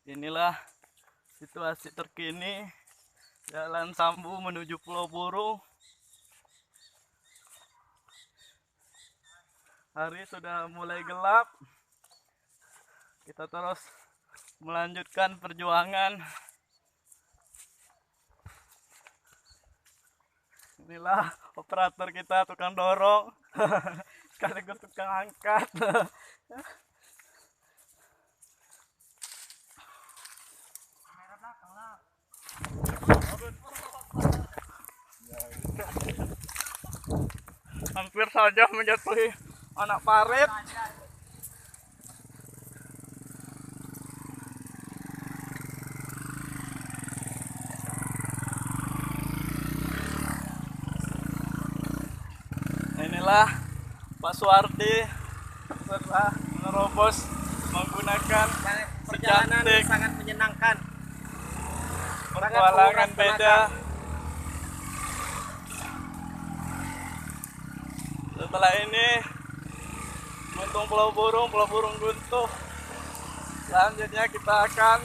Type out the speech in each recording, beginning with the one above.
Inilah situasi terkini Jalan Sambu menuju Pulau Burung. Hari sudah mulai gelap. Kita terus melanjutkan perjuangan. Inilah operator kita, tukang dorong sekaligus tukang angkat. Hampir saja menjatuhi anak parit. Inilah Pak Suwardi setelah menerobos menggunakan perjalanan secantik sangat menyenangkan. petualangan beda. Setelah ini Guntung Pulau Burung Guntuh. Selanjutnya kita akan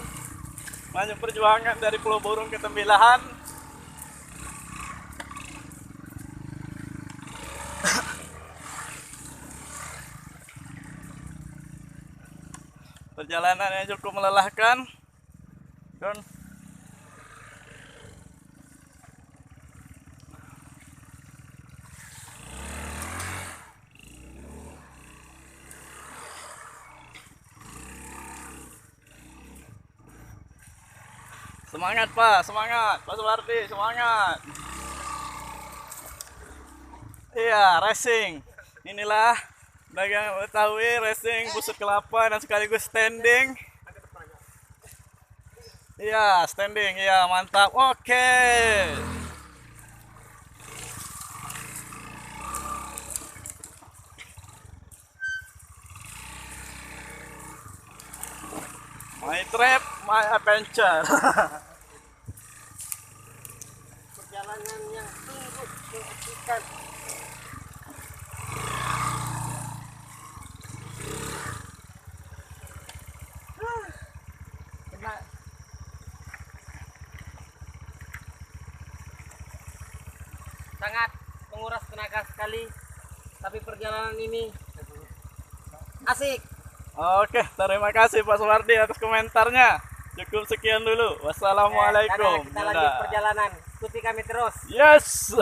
maju perjuangan dari Pulau Burung ke Tembilahan. Perjalanannya cukup melelahkan dan semangat Pak Suwardi, semangat. Iya, racing. Inilah dagang Betawi, racing busuk kelapa dan sekaligus standing. Iya, standing. Iya, mantap. Oke. My trip, my adventure. Perjalanan yang sungguh mengasihkan. Sangat menguras tenaga sekali, tapi perjalanan ini asik. Oke, terima kasih Pak Suwardi atas komentarnya. Cukup sekian dulu. Wassalamualaikum. Kita lanjut perjalanan. Ikuti kami terus. Yes.